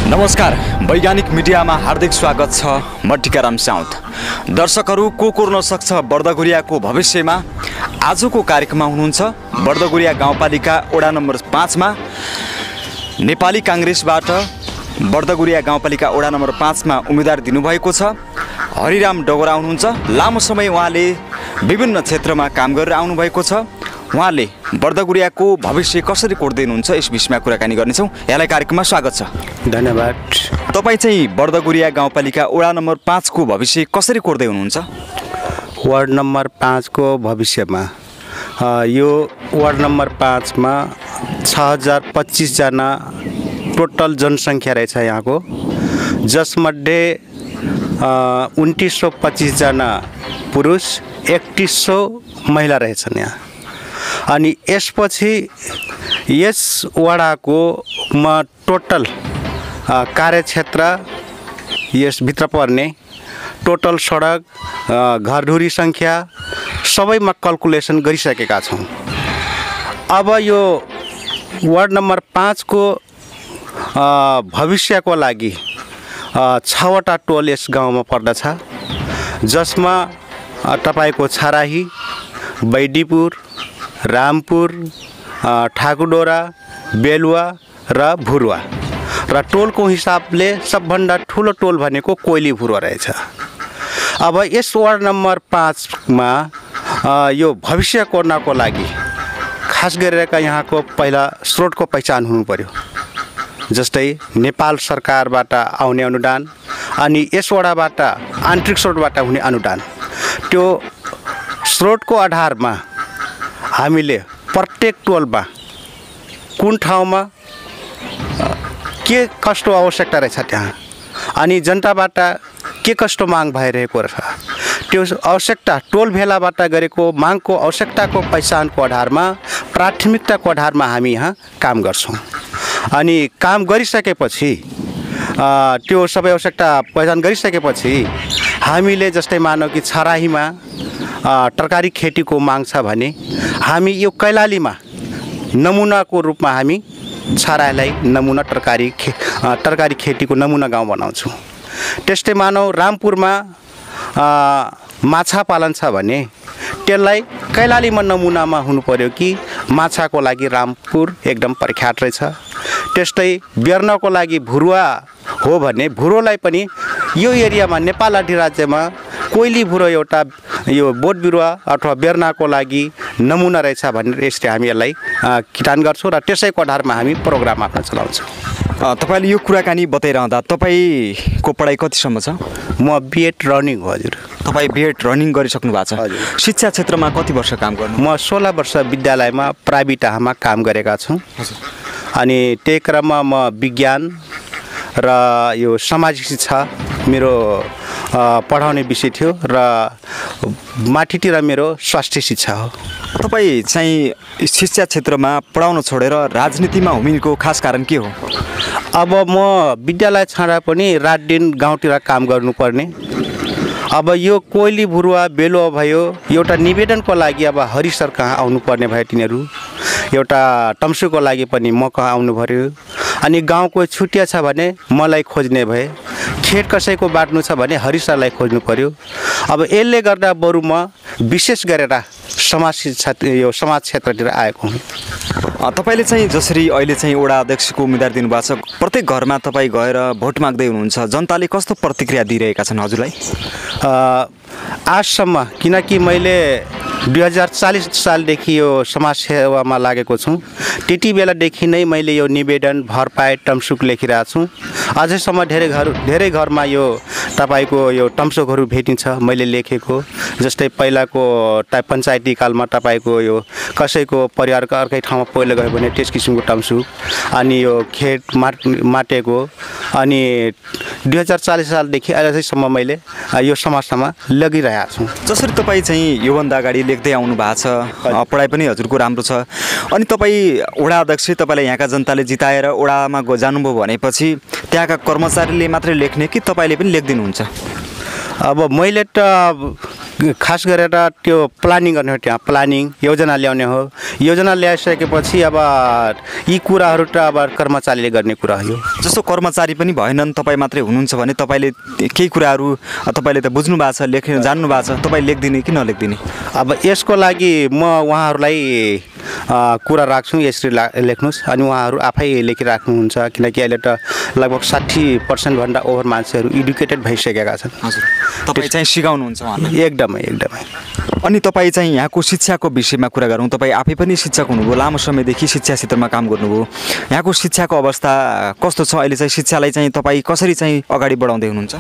नमस्कार, वैज्ञानिक मिडियामा हार्दिक स्वागत छ। म टिकाराम साउथ। दर्शकहरू को कोर्न सक्छ बर्दगुरियाको भविष्यमा आजको कार्यक्रममा हुनुहुन्छ। बर्दगुरिया गाउँपालिका वडा नम्बर 5 मा नेपाली कांग्रेसबाट बर्दगुरिया गाउँपालिका वडा नम्बर 5 मा उम्मेदवार दिनुभएको छ। हरिराम डगोरा हुनुहुन्छ। लामो समय उहाँले विभिन्न क्षेत्रमा काम गरेर आउनुभएको छ। उहाँले बर्दगुरियाको भविष्य कसरी कोर्दै हुनुहुन्छ यस विषयमा कुराकानी गर्नेछौँ। यहाँलाई कार्यक्रममा स्वागत छ। धन्यवाद। तपाईँ चाहिँ बर्दगुरिया गाउँपालिका वडा नम्बर 5 को भविष्य कसरी कोर्दै हुनुहुन्छ? वार्ड नम्बर 5 को भविष्यमा यो वार्ड नम्बर 5 मा 6025 जना टोटल जनसङ्ख्या रहेछ यहाँको, जसमध्ये 2925 जना पुरुष 3100 महिला रहेछन् यहाँ। अनि यसपछि यस वडाको म टोटल कार्यक्षेत्र यसभित्र पर्ने टोटल सडक घरधुरी सङ्ख्या सबैमा क्याल्कुलेसन गरिसकेका छौँ। अब यो वार्ड नम्बर 5 को भविष्यको लागि 6वटा टोल यस गाउँमा पर्दछ, जसमा तपाईको छराही, बैडीपुर, रामपुर, ठाकुरडोरा, बेलुवा र भुरुवा र टोलको हिसाबले सबभन्दा ठुलो टोल भनेको कोइली भुरुवा रहेछ। अब यस वार्ड नम्बर 5 मा यो भविष्य कोर्नको लागि खास गरेर यहाँको पहिला स्रोतको पहिचान हुनु पर्यो, जस्तै नेपाल सरकारबाट आउने अनुदान अनि यस वडाबाट आन्तरिक स्रोतबाट हुने अनुदान। त्यो स्रोतको आधारमा हामीले प्रत्येक टोलमा कुन ठाउँमा के कस्तो आवश्यकता रहेछ त्यहाँ अनि जनताबाट के कस्तो माग भइरहेको रहेछ, त्यो आवश्यकता टोल भेलाबाट गरेको मागको आवश्यकताको पहिचानको आधारमा प्राथमिकताको आधारमा हामी यहाँ काम गर्छौँ। अनि काम गरिसकेपछि त्यो सबै आवश्यकता पहिचान गरिसकेपछि हामीले जस्तै मानौ कि छराहीमा तरकारी खेतीको माग छ भने हामी यो कैलालीमा नमुनाको रूपमा हामी छराहीलाई नमुना तरकारी खेतीको नमुना गाउँ बनाउँछौँ। त्यस्तै मानौ रामपुरमा माछा पालन छ भने त्यसलाई कैलालीमा नमुनामा हुनु पर्यो कि माछाको लागि रामपुर एकदम प्रख्यात रहेछ। त्यस्तै बेर्नको लागि भुरुवा हो भने भुरोलाई पनि यो एरियामा नेपाल अधिराज्यमा कोइली भुरो एउटा यो बोट बिरुवा अथवा बेर्नाको लागि नमुना रहेछ भनेर यसले हामी यसलाई किटान गर्छौँ र त्यसैको आधारमा हामी प्रोग्राम आफ्नो चलाउँछौँ। तपाईँले यो कुराकानी बताइरहँदा तपाईँको पढाइ कतिसम्म छ? म बिएड रनिङ हो। हजुर, तपाईँ बिएड रनिङ गरिसक्नु भएको छ। शिक्षा क्षेत्रमा कति वर्ष काम गर्नु? म 16 वर्ष विद्यालयमा प्राइभेटमा काम गरेका छु। अनि त्यही क्रममा म विज्ञान र यो सामाजिक शिक्षा मेरो पढाउने विषय थियो र माथितिर मेरो स्वास्थ्य शिक्षा हो। तपाईँ चाहिँ शिक्षा क्षेत्रमा पढाउन छोडेर राजनीतिमा उभिनुको खास कारण के हो? अब म विद्यालय छाडा पनि रात दिन गाउँतिर काम गर्नुपर्ने। अब यो कोइली भुरुवा बेलुवा भयो, एउटा निवेदनको लागि अब हरि सर कहाँ आउनुपर्ने भयो, तिनीहरू एउटा टम्सुको लागि पनि म कहाँ आउनु पर्यो। अनि गाउँको छुट्टिया छ भने मलाई खोज्ने भए, खेत कसैको बाट्नु छ भने हरि सरलाई खोज्नु पर्यो। अब यसले गर्दा बरु म विशेष गरेर यो समाज क्षेत्रतिर आएको हुँ। तपाईँले चाहिँ जसरी अहिले चाहिँ वडा अध्यक्षको उम्मेदवार दिनुभएको छ, प्रत्येक घरमा तपाईँ गएर भोट माग्दै हुनुहुन्छ, जनताले कस्तो प्रतिक्रिया दिइरहेका छन् हजुरलाई? आजसम्म किनकि मैले 2040 सालदेखि यो समाज सेवामा लागेको छु, त्यति बेलादेखि नै मैले यो निवेदन भरपाई टम्सुक लेखिरहेको छु। अझैसम्म धेरै घरमा यो तपाईँको यो टम्सुकहरू भेटिन्छ मैले लेखेको। जस्तै पहिलाको पञ्चायती कालमा तपाईँको यो कसैको परिवारको अर्कै ठाउँमा पहिलो गयो भने त्यस किसिमको टम्सुक, अनि यो खेत माटेको। अनि 2040 सालदेखि अझैसम्म मैले यो समस्यामा लगिरहेको छु। जसरी तपाईँ चाहिँ योभन्दा अगाडि लेख्दै आउनु भएको छ, पढाइ पनि हजुरको राम्रो छ, अनि तपाईँ वडा अध्यक्ष तपाईँलाई यहाँका जनताले जिताएर वडामा जानुभयो भनेपछि त्यहाँका कर्मचारीले मात्रै लेख्ने कि तपाईँले पनि लेखिदिनुहुन्छ? अब मैले त खास गरेर त्यो प्लानिङ गर्ने हो, त्यहाँ प्लानिङ योजना ल्याउने हो। योजना ल्याइसकेपछि अब यी कुराहरू त अब कर्मचारीले गर्ने कुरा हो। जस्तो कर्मचारी पनि भएनन्, तपाईँ मात्रै हुनुहुन्छ भने तपाईँले केही कुराहरू तपाईँले त बुझ्नु भएको छ, लेख्न जान्नु भएको छ, तपाईँ लेखिदिने कि नलेखिदिने? अब यसको लागि म उहाँहरूलाई कुरा राख्छु, यसरी लेख्नुहोस्, अनि उहाँहरू आफै लेखिराख्नुहुन्छ। किनकि अहिले त लगभग 60% भन्दा ओभर मान्छेहरू एडुकेटेड भइसकेका छन्। हजुर, तपाईँ चाहिँ सिकाउनुहुन्छ उहाँलाई? एकदमै एकदमै। अनि तपाईँ चाहिँ यहाँको शिक्षाको विषयमा कुरा गरौँ। तपाईँ आफै पनि शिक्षक हुनुभयो, लामो समयदेखि शिक्षा क्षेत्रमा काम गर्नुभयो। यहाँको शिक्षाको अवस्था कस्तो छ अहिले चाहिँ? शिक्षालाई चाहिँ तपाईँ कसरी चाहिँ अगाडि बढाउँदै हुनुहुन्छ?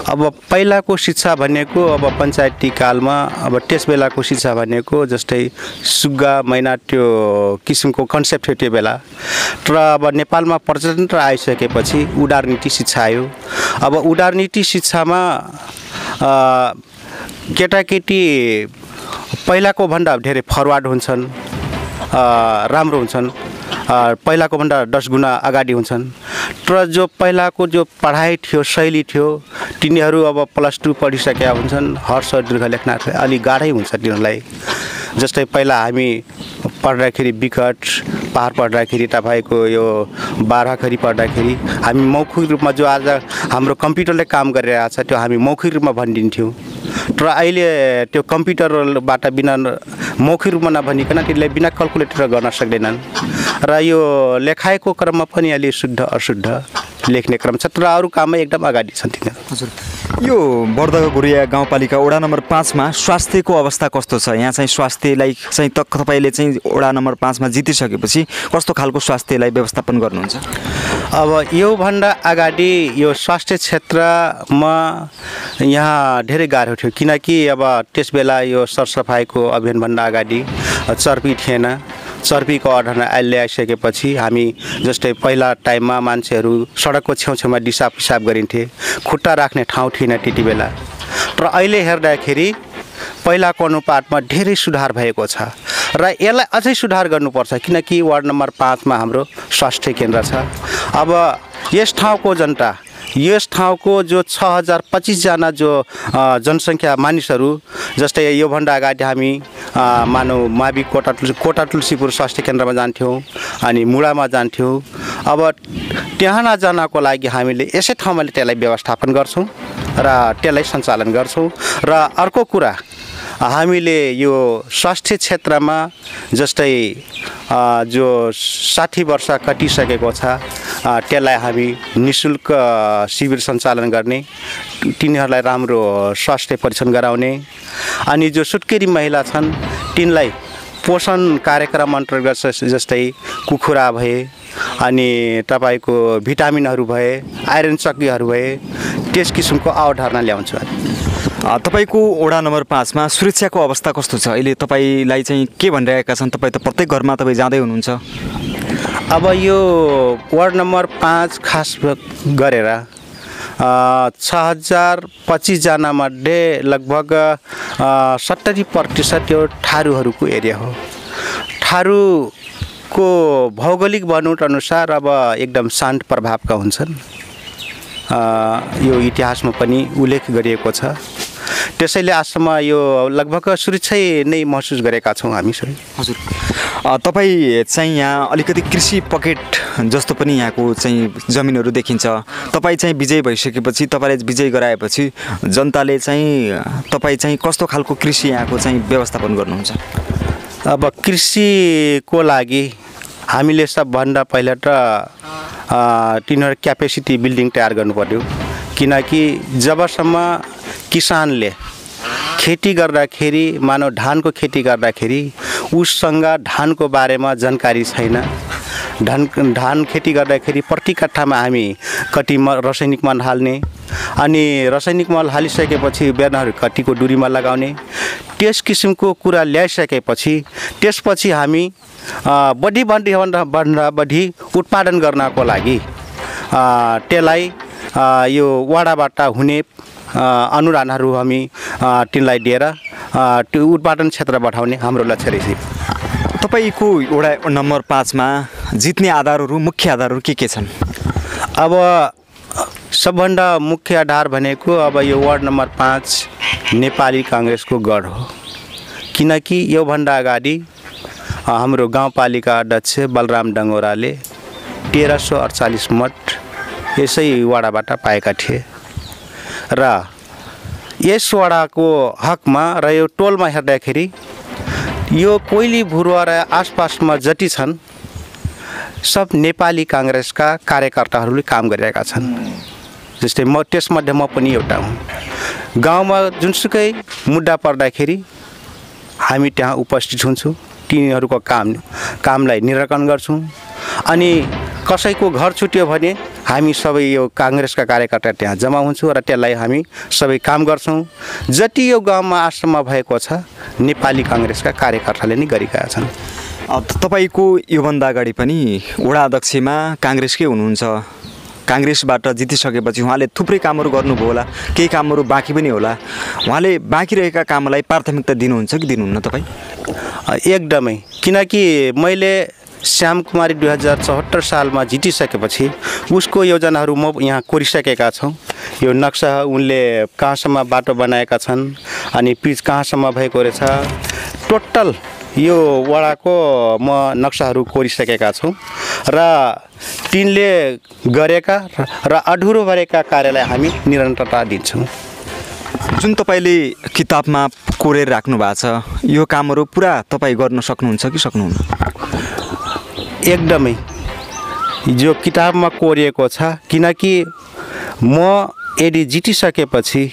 अब पहिलाको शिक्षा भनेको अब पञ्चायती कालमा अब त्यस बेलाको शिक्षा भनेको जस्तै सुग्गा मैना त्यो किसिमको कन्सेप्ट थियो त्यो बेला। तर अब नेपालमा प्रजातन्त्र आइसकेपछि उदारनीति शिक्षा आयो। अब उदारनीति शिक्षामा केटाकेटी पहिलाको भन्दा धेरै फरवार्ड हुन्छन्, राम्रो हुन्छन्, पहिलाको भन्दा 10 गुणा अगाडि हुन्छन्। तर जो पहिलाको जो पढाइ थियो, शैली थियो, तिनीहरू अब +2 पढिसकेका हुन्छन्। हर्ष दीर्घ लेख्न अलिक गाह्रै हुन्छ तिनीहरूलाई। जस्तै पहिला हामी पढ्दाखेरि विकट पार पढ्दाखेरि तपाईँको यो 12खरी पढ्दाखेरि हामी मौखिक रूपमा जो आज हाम्रो कम्प्युटरले काम गरिरहेको छ त्यो हामी मौखिक रूपमा भनिदिन्थ्यौँ। तर अहिले त्यो कम्प्युटरबाट बिना मौखिक रूपमा नभनिकन त्यसलाई बिना क्याल्कुलेटर गर्न सक्दैनन्। र यो लेखाइको क्रममा पनि अलि शुद्ध अशुद्ध लेख्ने क्रम छ, तर अरू काममा एकदम अगाडि छन् तिनीहरू। हजुर, यो बर्दगा गुरिया गाउँपालिका वडा नम्बर 5 मा स्वास्थ्यको अवस्था कस्तो छ? यहाँ चाहिँ स्वास्थ्यलाई चाहिँ तपाईँले चाहिँ वडा नम्बर 5 मा जितिसकेपछि कस्तो खालको स्वास्थ्यलाई व्यवस्थापन गर्नुहुन्छ? अब योभन्दा अगाडि यो स्वास्थ्य क्षेत्रमा यहाँ धेरै गाह्रो थियो। किनकि अब त्यस बेला यो सरसफाइको अभियानभन्दा अगाडि चर्पी थिएन। चर्पीको अध्ययन अहिले आइसकेपछि हामी जस्तै पहिला टाइममा मान्छेहरू सडकको छेउछेउमा दिसा पिसाब गरिन्थे, खुट्टा राख्ने ठाउँ थिएन त्यति बेला। तर अहिले हेर्दाखेरि पहिलाको अनुपातमा धेरै सुधार भएको छ र यसलाई अझै सुधार गर्नुपर्छ। किनकि वार्ड नम्बर 5 मा हाम्रो स्वास्थ्य केन्द्र छ। अब यस ठाउँको जनता, यस ठाउँको जो 6025 जना जो जनसङ्ख्या मानिसहरू, जस्तै योभन्दा अगाडि हामी मानौ मावि कोटा तुलसीपुर स्वास्थ्य केन्द्रमा जान्थ्यौँ, अनि मुडामा जान्थ्यौँ। अब त्यहाँ नजानको लागि हामीले यसै ठाउँमा त्यसलाई व्यवस्थापन गर्छौँ र त्यसलाई सञ्चालन गर्छौँ। र अर्को कुरा, हामीले यो स्वास्थ्य क्षेत्रमा जस्तै जो 60 वर्ष कटिसकेको छ त्यसलाई हामी निःशुल्क शिविर सञ्चालन गर्ने, तिनीहरूलाई राम्रो स्वास्थ्य परीक्षण गराउने, अनि जो सुत्केरी महिला छन् तिनलाई पोषण कार्यक्रम अन्तर्गत जस्तै कुखुरा भए, अनि तपाईँको भिटामिनहरू भए, आइरन चक्कीहरू भए, त्यस किसिमको अवधारणा ल्याउँछ। तपाईँको वडा नम्बर 5 मा सुरक्षाको अवस्था कस्तो छ अहिले? तपाईँलाई चाहिँ के भनिरहेका छन्? तपाईँ त प्रत्येक घरमा तपाईँ जाँदै हुनुहुन्छ। अब यो वार्ड नम्बर 5 खास गरेर 6025 जना मध्ये लगभग 70% यो थारूहरूको एरिया हो। थारूको भौगोलिक बनोट अनुसार अब एकदम शान्त प्रभावका हुन्छन्। यो इतिहासमा पनि उल्लेख गरिएको छ। त्यसैले आजसम्म यो लगभग सुरक्षै नै महसुस गरेका छौँ हामी सबै। हजुर, तपाईँ चाहिँ यहाँ अलिकति कृषि पकेट जस्तो पनि यहाँको चाहिँ जमिनहरू देखिन्छ। तपाईँ चाहिँ विजय भइसकेपछि, तपाईँले विजय गराएपछि जनताले चाहिँ तपाईँ चाहिँ कस्तो खालको कृषि यहाँको चाहिँ व्यवस्थापन गर्नुहुन्छ? अब कृषिको लागि हामीले सबभन्दा पहिला त तिनीहरू क्यापेसिटी बिल्डिङ तयार गर्नु पर्यो। किनकि जबसम्म किसानले खेती गर्दाखेरि, मानव धानको खेती गर्दाखेरि उससँग धानको बारेमा जानकारी छैन, धान खेती गर्दाखेरि प्रति कट्ठामा हामी कति रासायनिक मल हाल्ने, अनि रासायनिक मल हालिसकेपछि बिहानहरू कतिको दूरीमा लगाउने, त्यस किसिमको कुरा ल्याइसकेपछि त्यसपछि हामी भन्दा बढी उत्पादन गर्नको लागि त्यसलाई यो वडाबाट हुने अनुदानहरू हामी तिनलाई दिएर त्यो उत्पादन क्षेत्र बढाउने हाम्रो लक्ष्य रहेछ। तपाईँको वडा नम्बर 5 मा जित्ने आधारहरू, मुख्य आधारहरू के छन्? अब सबभन्दा मुख्य आधार भनेको अब यो वार्ड नम्बर 5 नेपाली काङ्ग्रेसको गढ हो। किनकि योभन्दा अगाडि हाम्रो गाउँपालिका अध्यक्ष बलराम डङ्गोराले 1348 मत यसै वडाबाट पाएका थिए र यस वडाको हकमा र यो टोलमा हेर्दाखेरि यो कोइली भुरुवा र आसपासमा जति छन् सब नेपाली काङ्ग्रेसका कार्यकर्ताहरूले काम गरिरहेका छन्। जस्तै म त्यसमध्ये म पनि एउटा हुँ। गाउँमा जुनसुकै मुद्दा पर्दाखेरि हामी त्यहाँ उपस्थित हुन्छौँ, तिनीहरूको कामलाई निराकरण गर्छौँ। अनि कसैको घर छुट्यो भने हामी सबै यो काङ्ग्रेसका कार्यकर्ता त्यहाँ जम्मा हुन्छौँ र त्यसलाई हामी सबै काम गर्छौँ। जति यो गाउँमा आश्रममा भएको छ नेपाली काङ्ग्रेसका कार्यकर्ताले नै गरिरहेका छन्। तपाईको योभन्दा अगाडि पनि वडा अध्यक्षमा काङ्ग्रेसकै हुनुहुन्छ। काङ्ग्रेसबाट जितिसकेपछि उहाँले थुप्रै कामहरू गर्नुभयो होला, केही कामहरू बाँकी पनि होला। उहाँले बाँकी रहेका कामलाई प्राथमिकता दिनुहुन्छ कि दिनुहुन्न तपाईँ? एकदमै। किनकि मैले श्याम कुमारी 2074 सालमा जितिसकेपछि उसको योजनाहरू म यहाँ कोरिसकेका छौँ। यो नक्सा उनले कहाँसम्म बाटो बनाएका छन् अनि पिच कहाँसम्म भएको रहेछ, टोटल यो वडाको म नक्साहरू कोरिसकेका छौँ र तिनले गरेका र अधुरो गरेका कार्यलाई हामी निरन्तरता दिन्छौँ। जुन तपाईँले किताबमा कोरेर राख्नु भएको छ यो कामहरू पुरा तपाईँ गर्न सक्नुहुन्छ कि सक्नुहुन्न? एकदमै जो किताबमा कोरिएको छ। किनकि म यदि जितिसकेपछि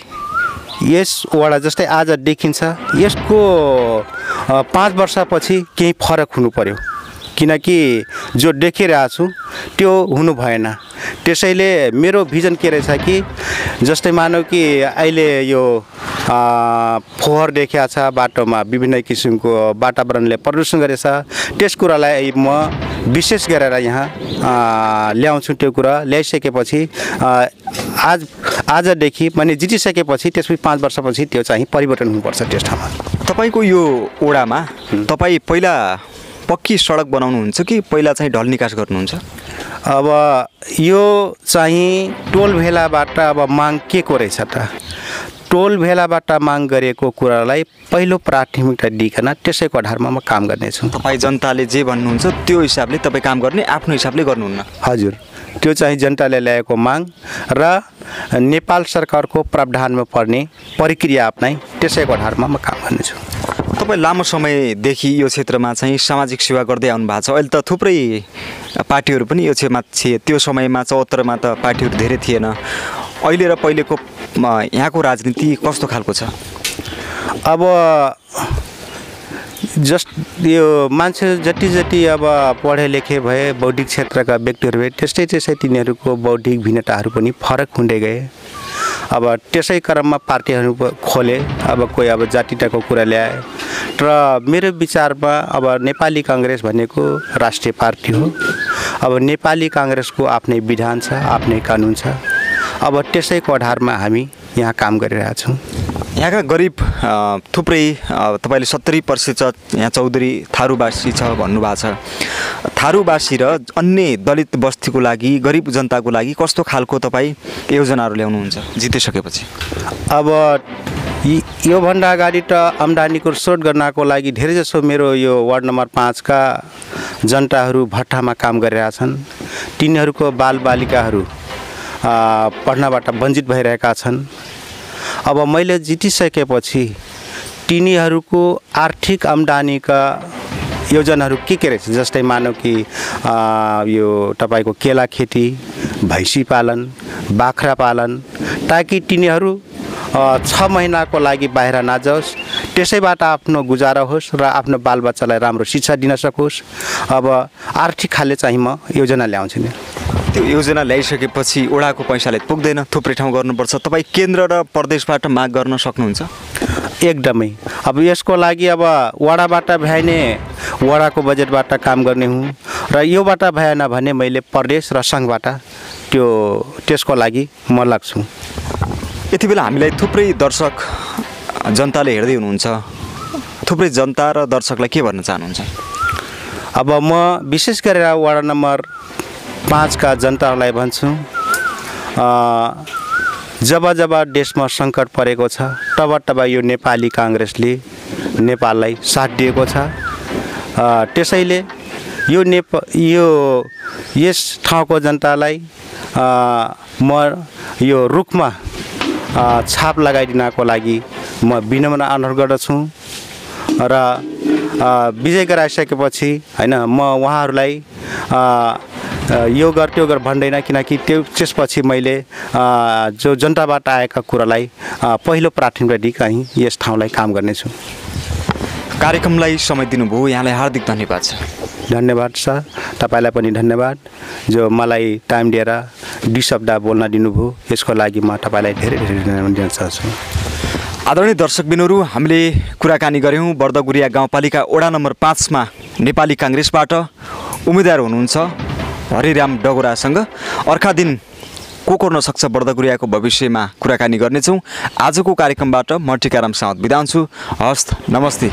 यस वडा जस्तै आज देखिन्छ यसको 5 वर्षपछि केही फरक हुनु पर्यो। किनकि जो देखिरहेको छु त्यो हुनु भएन। त्यसैले मेरो भिजन के रहेछ कि जस्तै मानौ कि अहिले यो फोहोर देखिया छ बाटोमा, विभिन्न किसिमको वातावरणले प्रदूषण गरेछ, त्यस कुरालाई म विशेष गरेर यहाँ ल्याउँछु। त्यो कुरा ल्याइसकेपछि आजदेखि मैले जितिसकेपछि त्यसपछि 5 वर्षपछि त्यो चाहिँ परिवर्तन हुनुपर्छ त्यस ठाउँमा। तपाईँको यो वडामा तपाईँ पहिला पक्की सडक बनाउनुहुन्छ कि पहिला चाहिँ ढल निकास गर्नुहुन्छ? अब यो चाहिँ टोल भेलाबाट अब माग के को रहेछ त? टोल भेलाबाट माग गरेको कुरालाई पहिलो प्राथमिकता दिइकन त्यसैको आधारमा म काम गर्नेछु। तपाईँ जनताले जे भन्नुहुन्छ त्यो हिसाबले तपाईँ काम गर्ने, आफ्नो हिसाबले गर्नुहुन्न? हजुर, त्यो चाहिँ जनताले ल्याएको माग र नेपाल सरकारको प्रावधानमा पर्ने प्रक्रिया अपनाई त्यसैको आधारमा म काम गर्नेछु। तपाईँ लामो समयदेखि यो क्षेत्रमा चाहिँ सामाजिक सेवा गर्दै आउनु भएको छ। अहिले त थुप्रै पार्टीहरू पनि यो क्षेत्रमा थिए। त्यो समयमा 74मा त पार्टीहरू धेरै थिएन। अहिले र पहिलेको यहाँको राजनीति कस्तो खालको छ? अब यो मान्छे जति जति अब पढे लेखे भए, बौद्धिक क्षेत्रका व्यक्तिहरू भए, त्यस्तै त्यस्तै तिनीहरूको बौद्धिक भिन्नताहरू पनि फरक हुँदै गए। अब त्यसै क्रममा पार्टीहरू खोले। अब कोही अब जातिताको कुरा ल्याए र मेरो विचारमा अब नेपाली काङ्ग्रेस भनेको राष्ट्रिय पार्टी हो। अब नेपाली काङ्ग्रेसको आफ्नै विधान छ, आफ्नै कानुन छ। अब त्यसैको आधारमा हामी यहाँ काम गरिरहेछौँ। यहाँका गरिब थुप्रै तपाईँले 70% यहाँ चौधरी थारूवासी छ भन्नुभएको छ। थारूवासी र अन्य दलित बस्तीको लागि, गरिब जनताको लागि कस्तो खालको तपाईँ योजनाहरू ल्याउनुहुन्छ जितिसकेपछि? अब योभन्दा अगाडि त आम्दानीको स्रोत गर्नको लागि धेरैजसो मेरो यो वार्ड नम्बर 5 का जनताहरू भट्टामा काम गरिरहेछन्। तिनीहरूको बालबालिकाहरू पढ्नबाट वञ्चित भइरहेका छन्। अब मैले जितिसकेपछि तिनीहरूको आर्थिक आम्दानीका योजनाहरू के रहेछ, जस्तै मानौ कि यो तपाईँको केला खेती, भैँसी पालन, बाख्रा पालन, ताकि तिनीहरू 6 महिनाको लागि बाहिर नजाओस्, त्यसैबाट आफ्नो गुजारा होस् र आफ्नो बालबच्चालाई राम्रो शिक्षा दिन सकोस्। अब आर्थिक खाले चाहिँ म योजना ल्याउँछु नि। त्यो योजना ल्याइसकेपछि वडाको पैसाले पुग्दैन, थुप्रै ठाउँ गर्नुपर्छ। तपाईँ केन्द्र र प्रदेशबाट माग गर्न सक्नुहुन्छ? एकदमै। अब यसको लागि अब वडाबाट भ्याइने वडाको बजेटबाट काम गर्ने हुँ र योबाट भएन भने मैले प्रदेश र सङ्घबाट त्यसको लागि म लाग्छु। यति बेला हामीलाई थुप्रै दर्शक जनताले हेर्दै हुनुहुन्छ। थुप्रै जनता र दर्शकलाई के भन्न चाहनुहुन्छ? अब म विशेष गरेर वार्ड नम्बर 5 का जनताहरूलाई भन्छु, जब जब देशमा सङ्कट परेको छ तब यो नेपाली काङ्ग्रेसले नेपाललाई साथ दिएको छ। त्यसैले यो यस ठाउँको जनतालाई म यो रुखमा छाप लगाइदिनको लागि म विनम्र अनुरोध गर्दछु र विजय गराइसकेपछि हैन म उहाँहरूलाई यो गर त्यो गर भन्दैन, किनकि त्यसपछि मैले जो जनताबाट आएका कुरालाई पहिलो प्राथमिकता दिई कहीँ यस ठाउँलाई काम गर्नेछु। कार्यक्रमलाई समय दिनुभयो, यहाँलाई हार्दिक धन्यवाद छ। धन्यवाद सर, तपाईँलाई पनि धन्यवाद जो मलाई टाइम दिएर 2 शब्द बोल्न दिनुभयो, यसको लागि म तपाईँलाई धेरै धेरै धन्यवाद दिन चाहन्छु। आदरणीय दर्शकबिनहरू, हामीले कुराकानी गऱ्यौँ बर्दगुरिया गाउँपालिका वडा नम्बर 5 मा नेपाली काङ्ग्रेसबाट उम्मेदवार हुनुहुन्छ हरिराम डगोरासँग। अर्का दिन को गर्न सक्छ बर्दगुरियाको भविष्यमा कुराकानी गर्नेछौँ। आजको कार्यक्रमबाट म टिकाराम साउद बिदा हुन्छु। हस्त, नमस्ते।